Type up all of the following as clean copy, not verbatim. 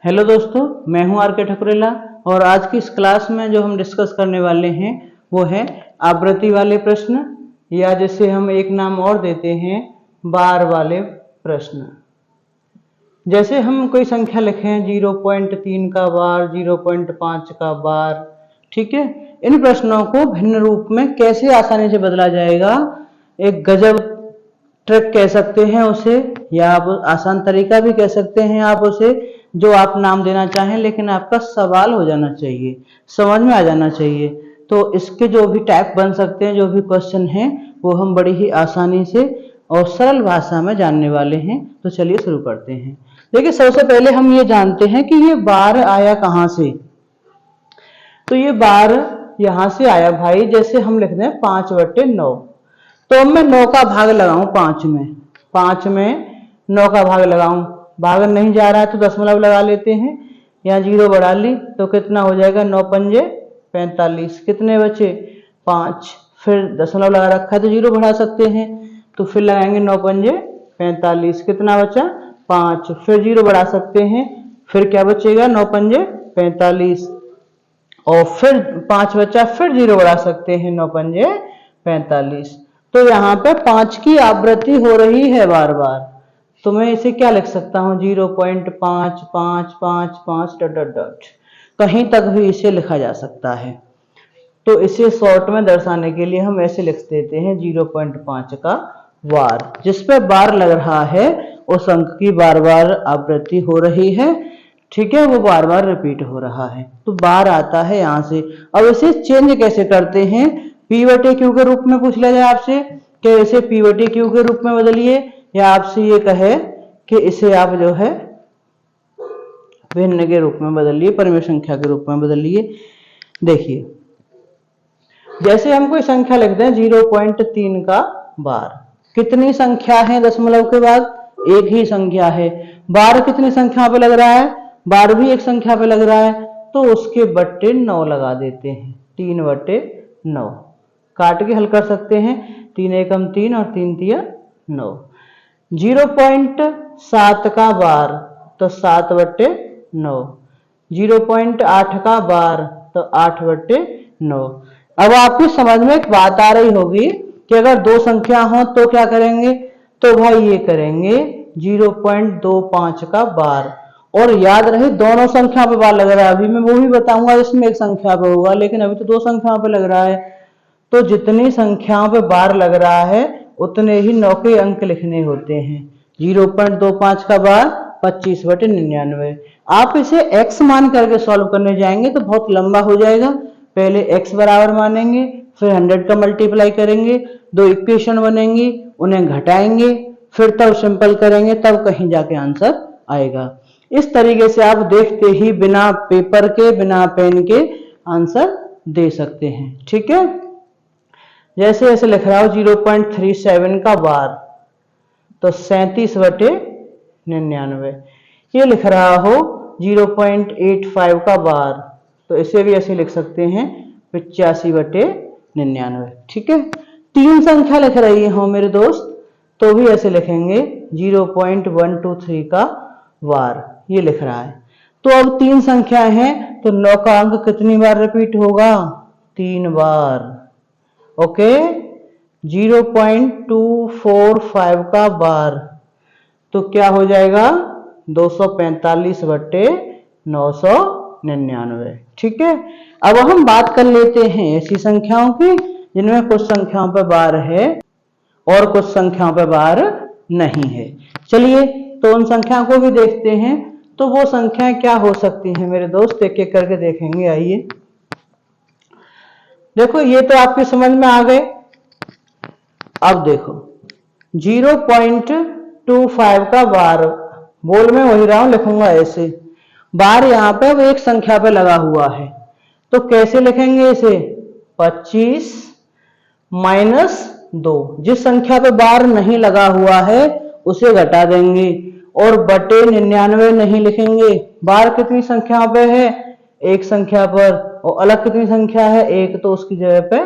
Hello दोस्तों, मैं हूं आर के ठकुरेला और आज की इस क्लास में जो हम डिस्कस करने वाले हैं वो है आवृत्ति वाले प्रश्न, या जैसे हम एक नाम और देते हैं बार वाले प्रश्न। जैसे हम कोई संख्या लिखें 0.3 का बार, 0.5 का बार, ठीक है। इन प्रश्नों को भिन्न रूप में कैसे आसानी से बदला जाएगा, एक गजब ट्रिक कह सकते हैं उसे, या आप आसान तरीका भी कह सकते हैं आप उसे, जो आप नाम देना चाहें, लेकिन आपका सवाल हो जाना चाहिए, समझ में आ जाना चाहिए। तो इसके जो भी टाइप बन सकते हैं, जो भी क्वेश्चन हैं, वो हम बड़ी ही आसानी से और सरल भाषा में जानने वाले हैं। तो चलिए शुरू करते हैं। देखिए, सबसे पहले हम ये जानते हैं कि ये बार आया कहाँ से। तो ये बार यहां से आया भाई, जैसे हम लिखते हैं 5/9। तो अब मैं 9 का भाग लगाऊं 5 में, 5 में 9 का भाग लगाऊं, भाग नहीं जा रहा है तो दशमलव लगा लेते हैं, यहाँ 0 बढ़ा ली तो कितना हो जाएगा, 9 पंजे 45, कितने बचे 5, फिर दशमलव लगा रखा है तो 0 बढ़ा सकते हैं, तो फिर लगाएंगे 9 पंजे 45, कितना बचा 5, फिर 0 बढ़ा सकते हैं, फिर क्या बचेगा 9 पंजे 45, और फिर 5 बचा, फिर 0 बढ़ा सकते हैं 9 पंजे 45। तो यहाँ पे 5 की आवृत्ति हो रही है बार बार, तो मैं इसे क्या लिख सकता हूँ, 0.55555 डॉट डॉट डॉट, कहीं तक भी इसे लिखा जा सकता है। तो इसे शॉर्ट में दर्शाने के लिए हम ऐसे लिख देते हैं 0.5 का बार, जिस पे बार लग रहा है उस अंक की बार बार आवृत्ति हो रही है, ठीक है, वो बार बार रिपीट हो रहा है, तो बार आता है यहां से। अब इसे चेंज कैसे करते हैं, P/Q के रूप में पूछ लिया जाए आपसे कि इसे P/Q के रूप में बदलिए, या आपसे ये कहे कि इसे आप जो है भिन्न के रूप में बदलिए, परिमेय संख्या के रूप में बदलिए। देखिए, जैसे हम कोई संख्या लिखते हैं 0.3 का बार, कितनी संख्या है दशमलव के बाद, एक ही संख्या है। बार कितनी संख्या पे लग रहा है, बार भी एक संख्या पे लग रहा है, तो उसके बट्टे 9 लगा देते हैं, 3/9, काट के हल कर सकते हैं, 3 एकम 3 और 3 तिया 9। 0.7 का बार तो 7/9, 0.8 का बार तो 8/9। अब आपकी समझ में एक बात आ रही होगी कि अगर दो संख्या हो तो क्या करेंगे, तो भाई ये करेंगे 0.25 का बार, और याद रहे दोनों संख्या पे बार लग रहा है। अभी मैं वो भी बताऊंगा जिसमें एक संख्या पे होगा, लेकिन अभी तो दो संख्याओं पे लग रहा है, तो जितनी संख्याओं पे बार लग रहा है उतने ही 9 के अंक लिखने होते हैं। 0.25 का बार 25/99। आप इसे x मान करके सॉल्व करने जाएंगे तो बहुत लंबा हो जाएगा। पहले x बराबर मानेंगे, फिर 100 का मल्टीप्लाई करेंगे, दो इक्वेशन बनेंगी, उन्हें घटाएंगे, फिर तब सिंपल करेंगे, तब कहीं जाके आंसर आएगा। इस तरीके से आप देखते ही बिना पेपर के, बिना पेन के आंसर दे सकते हैं, ठीक है। जैसे ऐसे लिख रहा हूं 0.37 का बार तो 37/99। ये लिख रहा हो 0.85 का बार तो इसे भी ऐसे लिख सकते हैं 85/99, ठीक है। तीन संख्या लिख रही हो मेरे दोस्त तो भी ऐसे लिखेंगे 0.123 का बार, ये लिख रहा है। तो अब तीन संख्या हैं तो 9 का अंक कितनी बार रिपीट होगा, 3 बार, ओके। 0.245 का बार तो क्या हो जाएगा 245/999, ठीक है। अब हम बात कर लेते हैं ऐसी संख्याओं की जिनमें कुछ संख्याओं पर बार है और कुछ संख्याओं पर बार नहीं है। चलिए तो उन संख्याओं को भी देखते हैं। तो वो संख्याएं क्या हो सकती हैं मेरे दोस्त, एक एक करके देखेंगे। आइए देखो, ये तो आपकी समझ में आ गए। अब देखो 0.25 का बार, बोल में वही रहा हूं, लिखूंगा ऐसे, बार यहां पे वो एक संख्या पे लगा हुआ है, तो कैसे लिखेंगे इसे, 25 - 2, जिस संख्या पे बार नहीं लगा हुआ है उसे घटा देंगे, और बटे 99 नहीं लिखेंगे। बार कितनी संख्या पे है, एक संख्या पर, और अलग कितनी संख्या है, एक, तो उसकी जगह पे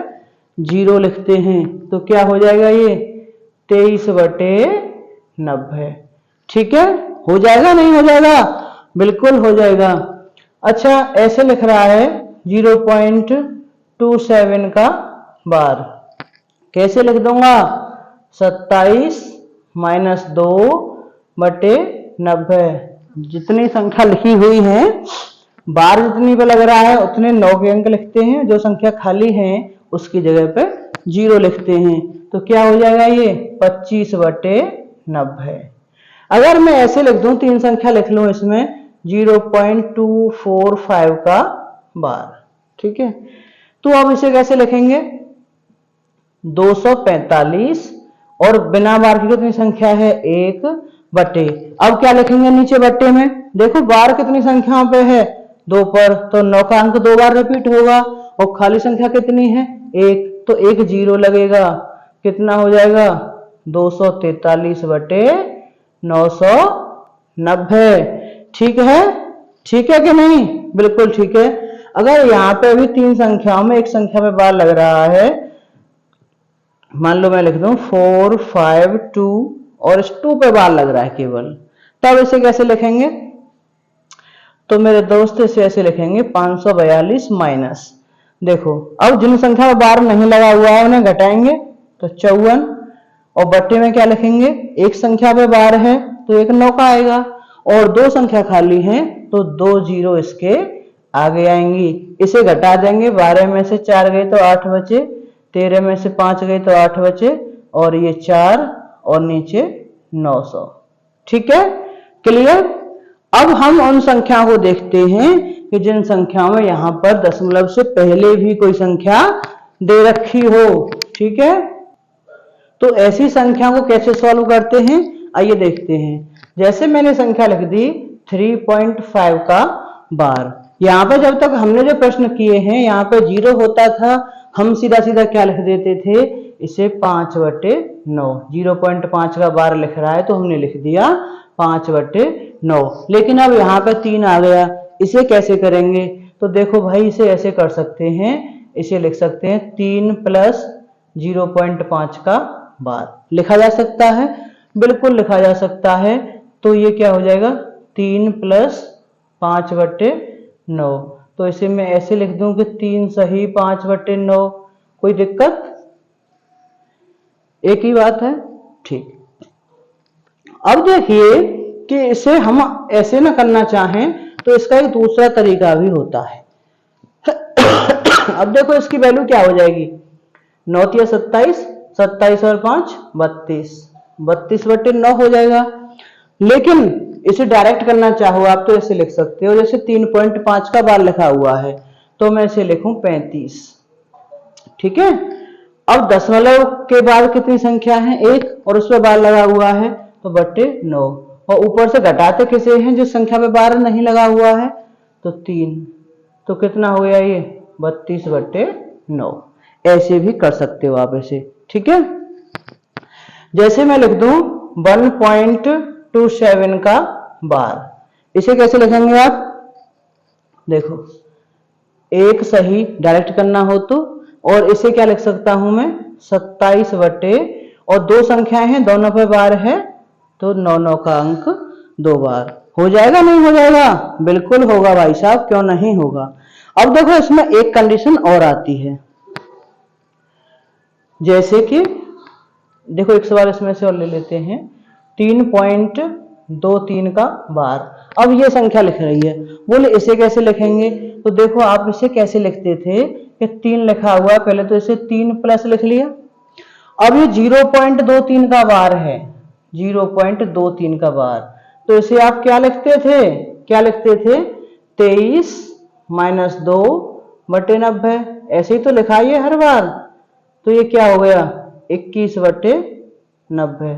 0 लिखते हैं, तो क्या हो जाएगा ये 23/90, ठीक है। हो जाएगा नहीं हो जाएगा, बिल्कुल हो जाएगा। अच्छा, ऐसे लिख रहा है 0.27 का बार, कैसे लिख दूंगा? 27 माइनस 2 बटे 90। जितनी संख्या लिखी हुई है, बार जितनी पे लग रहा है उतने 9 के अंक लिखते हैं, जो संख्या खाली है उसकी जगह पे 0 लिखते हैं। तो क्या हो जाएगा ये? 25 बटे 90। अगर मैं ऐसे लिख दूं, तीन संख्या लिख लूं इसमें, 0.245 का बार, ठीक है। तो अब इसे कैसे लिखेंगे? 245 और बिना बार की कितनी संख्या है? 1 बटे, अब क्या लिखेंगे नीचे बट्टे में? देखो बार कितनी संख्याओं पे है? 2 पर, तो 9 का अंक 2 बार रिपीट होगा, और खाली संख्या कितनी है? 1, तो एक 0 लगेगा। कितना हो जाएगा? 243 बटे 990। ठीक है? ठीक है कि नहीं? बिल्कुल ठीक है। अगर यहाँ पे अभी तीन संख्याओं में एक संख्या पे बार लग रहा है, मान लो मैं लिख दूं 4, 5, 2 और इस 2 पे बार लग रहा है केवल, तब इसे कैसे लिखेंगे? तो मेरे दोस्त इसे ऐसे लिखेंगे 542 माइनस, देखो अब जिन संख्या में बार नहीं लगा हुआ है उन्हें घटाएंगे तो 54, और बट्टे में क्या लिखेंगे? एक संख्या पे बार है तो एक 9 का आएगा, और दो संख्या खाली है तो 2 0 इसके आगे आएंगी। इसे घटा देंगे, 12 में से 4 गए तो 8 बचे, 13 में से 5 गए तो 8 बचे, और ये 4 और नीचे 900। ठीक है? क्लियर? अब हम उन संख्याओं को देखते हैं कि जिन संख्याओं में यहां पर दशमलव से पहले भी कोई संख्या दे रखी हो। ठीक है? तो ऐसी संख्याओं को कैसे सॉल्व करते हैं, आइए देखते हैं। जैसे मैंने संख्या लिख दी 3.5 का बार, यहाँ पे जब तक हमने जो प्रश्न किए हैं यहाँ पे 0 होता था, हम सीधा सीधा क्या लिख देते थे? इसे 5 बटे 9। 0.5 का बार लिख रहा है तो हमने लिख दिया 5 बटे 9। लेकिन अब यहाँ पे 3 आ गया, इसे कैसे करेंगे? तो देखो भाई, इसे ऐसे कर सकते हैं, इसे लिख सकते हैं 3 प्लस 0.5 का बार। लिखा जा सकता है? बिल्कुल लिखा जा सकता है। तो ये क्या हो जाएगा? 3 प्लस 5 बटे 9। तो इसे मैं ऐसे लिख दूं कि 3 सही 5 बटे 9। कोई दिक्कत? एक ही बात है। ठीक। अब देखिए कि इसे हम ऐसे ना करना चाहें तो इसका एक दूसरा तरीका भी होता है। अब देखो इसकी वैल्यू क्या हो जाएगी? 9 या 27, 27 और 5 32, 32 बटे 9 हो जाएगा। लेकिन इसे डायरेक्ट करना चाहो आप तो इसे लिख सकते हो, जैसे 3.5 का बार लिखा हुआ है तो मैं इसे लिखूं 35। ठीक है? अब दशमलव के बाद कितनी संख्या है? 1, और उस पर बार लगा हुआ है तो बटे 9, और ऊपर से घटाते किसे हैं? जिस संख्या पे बार नहीं लगा हुआ है तो 3, तो कितना हो गया ये? 32 बटे 9। ऐसे भी कर सकते हो आप इसे। ठीक है? जैसे मैं लिख दूं 1.27 का बार, इसे कैसे लिखेंगे आप? देखो, एक सही डायरेक्ट करना हो तो, और इसे क्या लिख सकता हूं मैं? 27 बटे, और दो संख्याएं हैं दोनों पे बार है तो 9 9 का अंक 2 बार। हो जाएगा नहीं हो जाएगा? बिल्कुल होगा भाई साहब, क्यों नहीं होगा। अब देखो इसमें एक कंडीशन और आती है, जैसे कि देखो एक सवाल इसमें से और ले लेते हैं, 3.23 का बार। अब ये संख्या लिख रही है, बोले इसे कैसे लिखेंगे? तो देखो आप इसे कैसे लिखते थे कि 3 लिखा हुआ है, पहले तो इसे 3 प्लस लिख लिया। अब ये 0.23 का बार है, 0.23 का बार, तो इसे आप क्या लिखते थे? क्या लिखते थे? 23 माइनस 2 बटे 90। ऐसे ही तो लिखाइए हर बार। तो ये क्या हो गया? 21 बटे 90।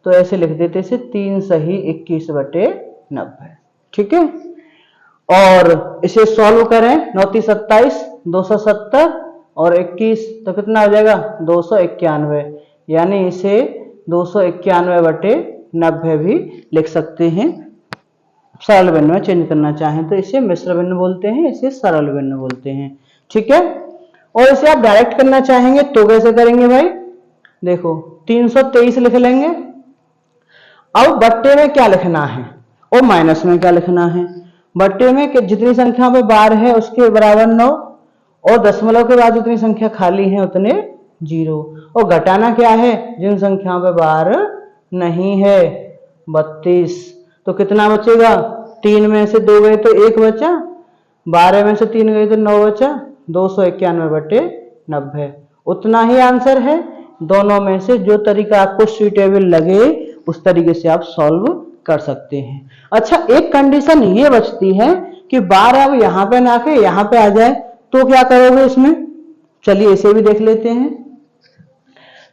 तो ऐसे लिख देते से 3 सही 21 बटे 90। ठीक है? और इसे सॉल्व करें, 9 27, 270 और 21, तो कितना हो जाएगा? 291। यानी इसे 291 बटे 90 भी लिख सकते हैं। सरल भिन्न में चेंज करना चाहें तो इसे मिश्र भिन्न बोलते हैं, इसे सरल भिन्न बोलते हैं। ठीक है? और इसे आप डायरेक्ट करना चाहेंगे तो कैसे करेंगे भाई? देखो 323 लिख लेंगे। अब बट्टे में क्या लिखना है? और माइनस में क्या लिखना है, बट्टे में कि जितनी संख्या पे बार है उसके बराबर 9 और दशमलव के बाद जितनी संख्या खाली है उतने 0 और घटाना क्या है, जिन संख्याओं पे बार नहीं है 32। तो कितना बचेगा, 3 में से 2 गए तो 1 बचा, 12 में से 3 गए तो 9 बचा, 291/90 उतना ही आंसर है। दोनों में से जो तरीका आपको सुइटेबल लगे उस तरीके से आप सॉल्व कर सकते हैं। अच्छा, एक कंडीशन ये बचती है कि बार अब यहां पे ना के यहां पे आ जाए तो क्या करोगे इसमें, चलिए इसे भी देख लेते हैं।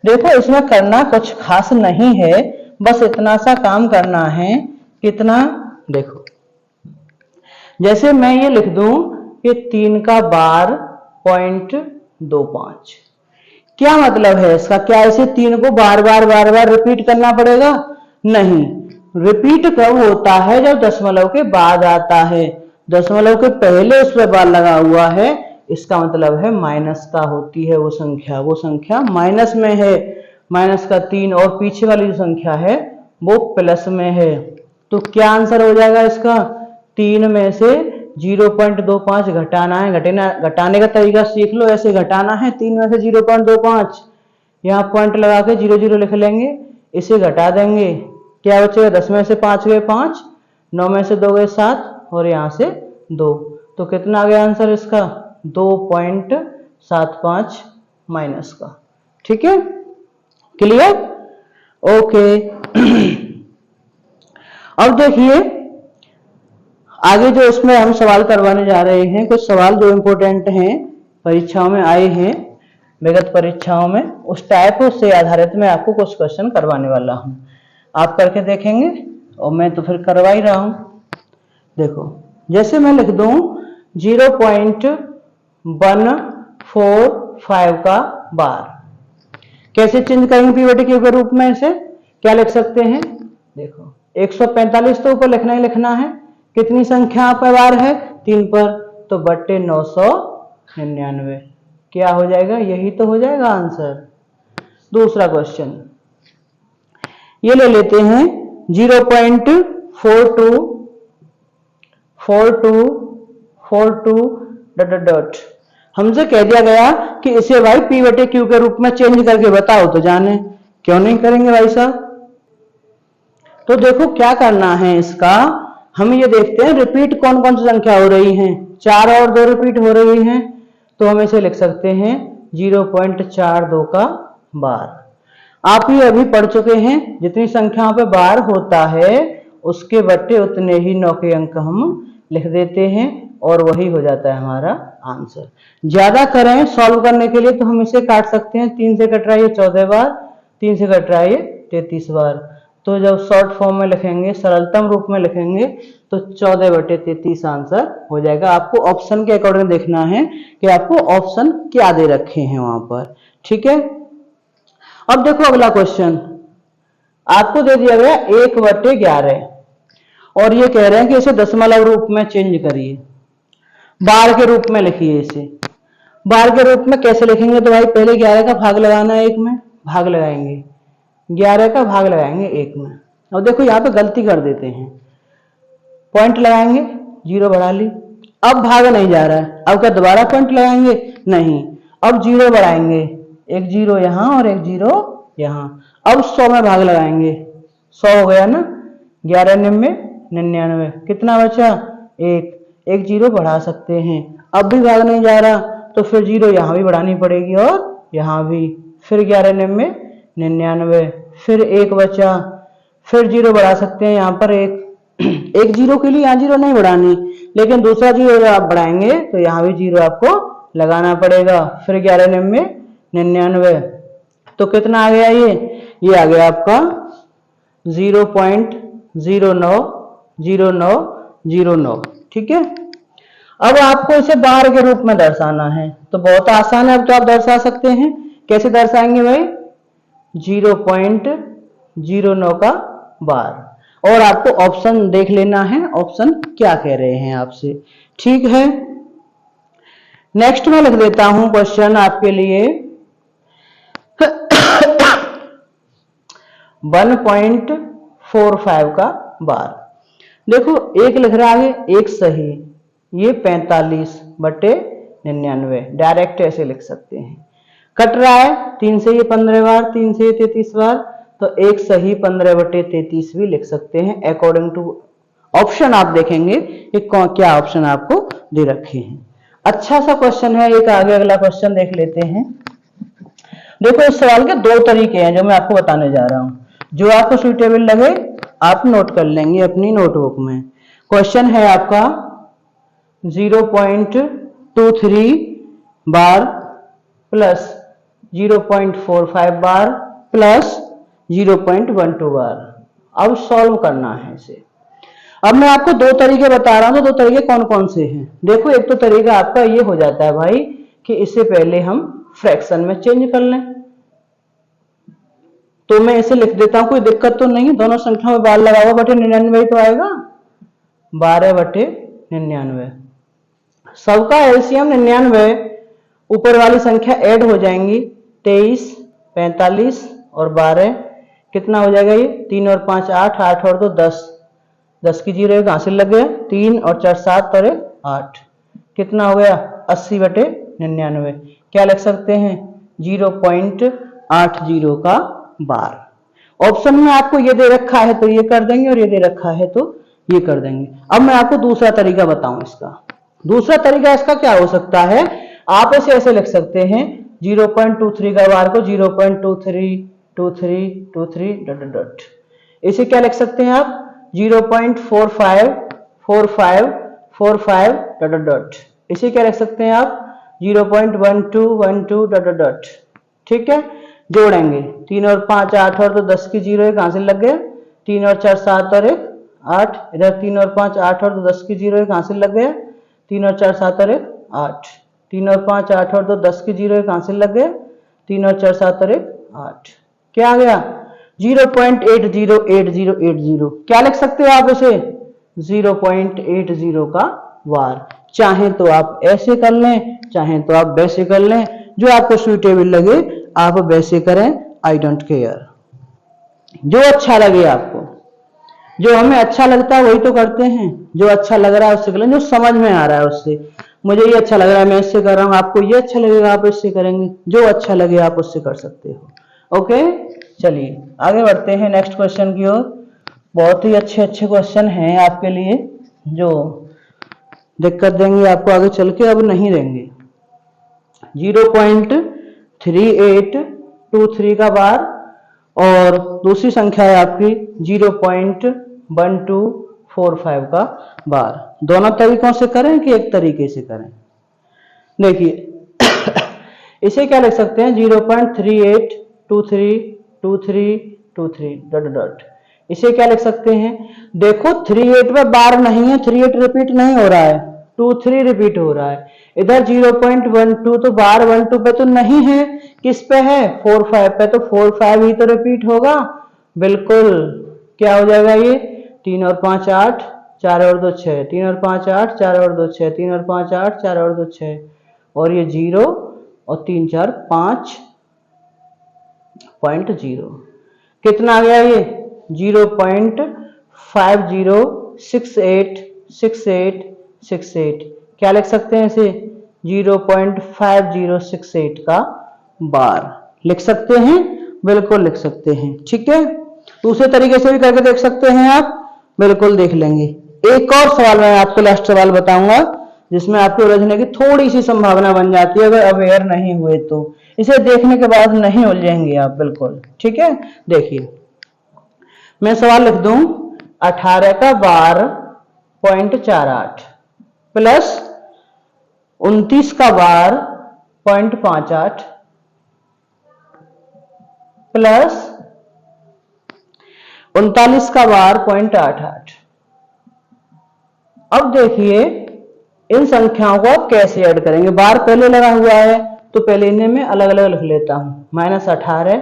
देखो इसमें करना कुछ खास नहीं है, बस इतना सा काम करना है। कितना, देखो जैसे मैं ये लिख दूं कि 3 का बार 0.25, क्या मतलब है इसका, क्या इसे 3 को बार बार रिपीट करना पड़ेगा, नहीं। रिपीट कब होता है, जब दशमलव के बाद आता है, दशमलव के पहले उस पर बार लगा हुआ है, इसका मतलब है माइनस का होती है वो संख्या माइनस में है, माइनस का 3 और पीछे वाली जो संख्या है वो प्लस में है। तो क्या आंसर हो जाएगा इसका, 3 में से 0.25 घटाना है, घटाने का तरीका सीख लो, ऐसे घटाना है। 3 में से 0.25 यहाँ पॉइंट लगा के 0 लिख लेंगे, इसे घटा देंगे, क्या बचेगा, 10 में से 5 गए 5, 9 में से 2 गए 7 और यहाँ से 2, तो कितना आ गया आंसर इसका, 2.75 माइनस का। ठीक है, क्लियर, ओके। अब देखिए आगे जो इसमें हम सवाल करवाने जा रहे हैं, कुछ सवाल जो इंपॉर्टेंट हैं, परीक्षाओं में आए हैं, विगत परीक्षाओं में, उस टाइप से आधारित मैं आपको कुछ क्वेश्चन करवाने वाला हूं। आप करके देखेंगे और मैं तो फिर करवा ही रहा हूं। देखो जैसे मैं लिख दूं 0.145 का बार, कैसे चेंज करेंगे पी/क्यू के रूप में, इसे क्या लिख सकते हैं, देखो 145 तो ऊपर लिखना ही लिखना है, कितनी संख्या पर बार है 3 पर, तो बट्टे 999, क्या हो जाएगा, यही तो हो जाएगा आंसर। दूसरा क्वेश्चन ये ले लेते हैं 0.4242 हमसे कह दिया गया कि इसे भाई p/q के रूप में चेंज करके बताओ, तो जाने क्यों नहीं करेंगे भाई साहब। तो देखो क्या करना है इसका, हम ये देखते हैं रिपीट कौन कौन सी संख्या हो रही हैं, 4 और 2 रिपीट हो रही हैं, तो हम इसे लिख सकते हैं 0.42 का बार। आप ये अभी पढ़ चुके हैं, जितनी संख्याओं पे बार होता है उसके बट्टे उतने ही 9 के अंक हम लिख देते हैं और वही हो जाता है हमारा आंसर। ज्यादा करें सॉल्व करने के लिए तो हम इसे काट सकते हैं, 3 से कट रहा है 14 बार, 3 से कट रहा है 33 बार, तो जब शॉर्ट फॉर्म में लिखेंगे, सरलतम रूप में लिखेंगे तो 14/33 आंसर हो जाएगा। आपको ऑप्शन के अकॉर्डिंग देखना है कि आपको ऑप्शन क्या दे रखे हैं वहां पर। ठीक है, अब देखो अगला क्वेश्चन आपको दे दिया गया 1/11 और ये कह रहे हैं कि इसे दशमलव रूप में चेंज करिए, बार के रूप में लिखिए इसे। बार के रूप में कैसे लिखेंगे, तो भाई पहले 11 का भाग लगाना है 1 में, भाग लगाएंगे, 11 का भाग लगाएंगे 1 में। अब देखो यहाँ पे गलती कर देते हैं, पॉइंट लगाएंगे 0 बढ़ा ली, अब भाग नहीं जा रहा है, अब क्या दोबारा पॉइंट लगाएंगे, नहीं, अब 0 बढ़ाएंगे, एक 0 यहाँ और एक 0 यहाँ, अब 100 में भाग लगाएंगे, 100 हो गया ना, 11 9 99, कितना बचा, एक 0 बढ़ा सकते हैं, अब भी भाग नहीं जा रहा तो फिर 0 यहाँ भी बढ़ानी पड़ेगी और यहाँ भी, फिर 11 9 99, फिर 1 बचा, फिर 0 बढ़ा सकते हैं यहाँ पर एक 0 के लिए यहाँ 0 नहीं बढ़ानी, लेकिन दूसरा 0 आप बढ़ाएंगे तो यहाँ भी 0 आपको लगाना पड़ेगा, फिर 11 9 99, तो कितना आ गया, ये आ गया आपका 0.090909। ठीक है, अब आपको इसे बार के रूप में दर्शाना है, तो बहुत आसान है, अब तो आप दर्शा सकते हैं। कैसे दर्शाएंगे भाई, 0.09 का बार, और आपको ऑप्शन देख लेना है, ऑप्शन क्या कह रहे हैं आपसे। ठीक है, नेक्स्ट में लिख देता हूं क्वेश्चन आपके लिए 1.45 का बार। देखो एक लिख रहा है एक सही, ये 45/99 डायरेक्ट ऐसे लिख सकते हैं। कट रहा है 3 से ये 15 बार, 3 से ये 33 बार, तो एक सही 15/33 भी लिख सकते हैं अकॉर्डिंग टू ऑप्शन। आप देखेंगे कि क्या ऑप्शन आपको दे रखे हैं। अच्छा सा क्वेश्चन है। एक आगे अगला क्वेश्चन देख लेते हैं। देखो इस सवाल के दो तरीके हैं जो मैं आपको बताने जा रहा हूं, जो आपको सुइटेबल लगे आप नोट कर लेंगे अपनी नोटबुक में। क्वेश्चन है आपका 0.23 बार प्लस 0.45 बार प्लस 0.12 बार। अब सॉल्व करना है इसे। अब मैं आपको दो तरीके बता रहा हूं, तो दो तरीके कौन कौन से हैं। देखो एक तो तरीका आपका ये हो जाता है भाई कि इससे पहले हम फ्रैक्शन में चेंज कर लें, तो मैं इसे लिख देता हूं, कोई दिक्कत तो नहीं है। दोनों संख्याओं में बार लगा हुआ बटे 99 तो आएगा 12/99। सबका एलसीएम 99, ऊपर वाली संख्या ऐड हो जाएंगी 23, 45 और 12, कितना हो जाएगा ये 3 और 5 8, 8 और 2 10, 10 की जीरो एक हासिल लग गया, 3 और 4 7 और 8, कितना हो गया 80/99। क्या लिख सकते हैं 0.80 का बार। ऑप्शन में आपको ये दे रखा है तो ये कर देंगे और ये दे रखा है तो ये कर देंगे। अब मैं आपको दूसरा तरीका बताऊं इसका। दूसरा तरीका इसका क्या हो सकता है, आप इसे ऐसे लिख सकते हैं 0.23 का बार को 0.232323 डॉट डॉट। इसे क्या लिख सकते हैं आप 0.454545 डॉट डॉट। इसे क्या लिख सकते हैं आप 0.1212 डॉट डॉट। ठीक है, जोड़ेंगे 3 और 5 8 और 2 10 की जीरो एक हासिल लग गया, 3 और 4 7 और 1 8, इधर 3 और 5 8 और 2 10 की जीरो एक हासिल लग गया, 3 और 4 7 और 1 8, 3 और 5 8 और 2 10 की जीरो एक हासिल लग गया, 3 और 4 7 और 1 8, क्या आ गया 0.808080। क्या लिख सकते हो आप इसे 0.80 का वार। चाहे तो आप ऐसे कर लें, चाहे तो आप वैसे कर लें, जो आपको सुइटेबल लगे आप वैसे करें। आई डोंट केयर, जो अच्छा लगे आपको। जो हमें अच्छा लगता है वही तो करते हैं, जो अच्छा लग रहा है उससे करें, जो समझ में आ रहा है उससे। मुझे ये अच्छा लग रहा है मैं इससे कर रहा हूं, आपको ये अच्छा लगेगा आप इससे करेंगे, जो अच्छा लगे आप उससे कर सकते हो। ओके, चलिए आगे बढ़ते हैं नेक्स्ट क्वेश्चन की ओर। बहुत ही अच्छे अच्छे क्वेश्चन हैं आपके लिए जो दिक्कत देंगे आपको आगे चल के, अब नहीं देंगे। 0.3823 का बार और दूसरी संख्या है आपकी 0.1245 का बार। दोनों तरीकों से करें कि एक तरीके से करें। देखिए इसे क्या लिख सकते हैं 0.38232323 डॉट डॉट। इसे क्या लिख सकते हैं, देखो 38 में बार नहीं है, 38 रिपीट नहीं हो रहा है, 23 रिपीट हो रहा है। इधर 0.12 तो बार 12 पे तो नहीं है, किस पे है 45 पे, तो 45 ही तो रिपीट होगा। बिल्कुल, क्या हो जाएगा ये 3 और 5 8, 4 और 2 6, 3 और 5 8, 4 और 2 6, 3 और 5 8, 4 और 2 6, और ये 0 और 3 4 5.0, कितना आ गया ये 0.50686868। क्या लिख सकते हैं इसे 0.5068 का बार लिख सकते हैं, बिल्कुल लिख सकते हैं। ठीक है, दूसरे तरीके से भी करके देख सकते हैं आप, बिल्कुल देख लेंगे। एक और सवाल मैं आपको लास्ट सवाल बताऊंगा जिसमें आपके उलझने की थोड़ी सी संभावना बन जाती है, अगर अवेयर नहीं हुए तो। इसे देखने के बाद नहीं उलझेंगे आप, बिल्कुल। ठीक है, देखिए मैं सवाल लिख दूं 18 का बार 0.48 प्लस 29 का बार 0.58 प्लस 39 का बार 0.88। अब देखिए इन संख्याओं को आप कैसे ऐड करेंगे। बार पहले लगा हुआ है तो पहले इन्हें मैं अलग अलग लिख लेता हूं, -18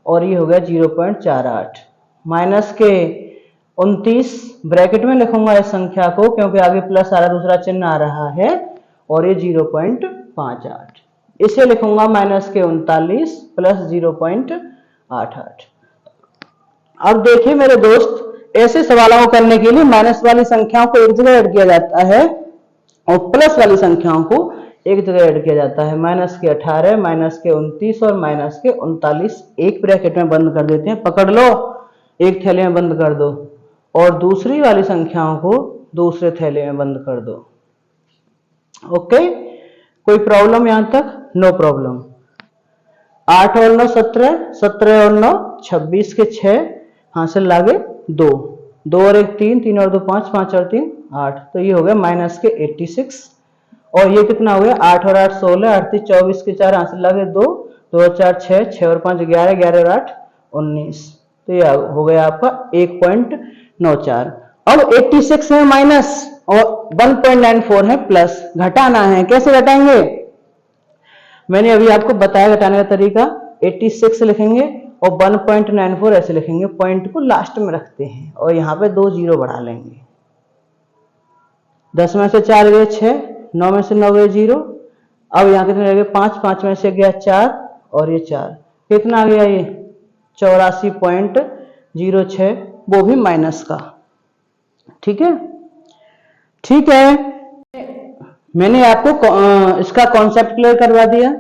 और ये हो गया 0.48, माइनस के 29 ब्रैकेट में लिखूंगा इस संख्या को क्योंकि आगे प्लस आ रहा दूसरा चिन्ह आ रहा है, और ये 0.58, इसे लिखूंगा माइनस के 39 प्लस 0.88। अब देखिए मेरे दोस्त ऐसे सवालों को करने के लिए माइनस वाली संख्याओं को एक जगह ऐड किया जाता है और प्लस वाली संख्याओं को एक जगह ऐड किया जाता है। माइनस के 18, माइनस के 29 और माइनस के 39 एक ब्रैकेट में बंद कर देते हैं, पकड़ लो, एक थैले में बंद कर दो, और दूसरी वाली संख्याओं को दूसरे थैले में बंद कर दो। ओके, कोई प्रॉब्लम यहां तक? No problem. 8 और 9 17, 17 और 9 26 के 6 हासिल लागे 2, 2 और 1 3, 3 और 2 5, 5 और 3 8, तो ये हो गया माइनस के 86। और ये कितना हो गया? 8 और 8 16, 8 3 24 के 4 हासिल लागे 2, 2 और 4 6, 6 और 5 11, 11 और 8 19, तो ये हो गया आपका 1.94। अब 86 में माइनस और 1.94 है प्लस, घटाना है, कैसे घटाएंगे? मैंने अभी आपको बताया घटाने का तरीका। 86 लिखेंगे और 1.94 ऐसे लिखेंगे, पॉइंट को लास्ट में रखते हैं और यहाँ पे 2 जीरो बढ़ा लेंगे। 10 में से 4 गए 6, 9 में से 9 गए 0, अब यहाँ कितने रह गए? 5, 5 में से गया 4 और ये 4, कितना आ गया? ये 84.06, वो भी माइनस का। ठीक है, ठीक है, मैंने आपको इसका कॉन्सेप्ट क्लियर करवा दिया,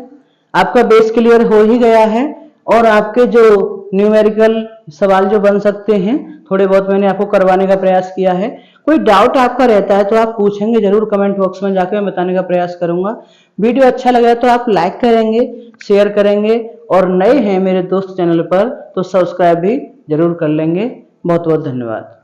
आपका बेस क्लियर हो ही गया है, और आपके जो न्यूमेरिकल सवाल जो बन सकते हैं थोड़े बहुत मैंने आपको करवाने का प्रयास किया है। कोई डाउट आपका रहता है तो आप पूछेंगे जरूर, कमेंट बॉक्स में जाकर मैं बताने का प्रयास करूंगा। वीडियो अच्छा लगा तो आप लाइक करेंगे, शेयर करेंगे, और नए हैं मेरे दोस्त चैनल पर तो सब्सक्राइब भी जरूर कर लेंगे। बहुत बहुत धन्यवाद।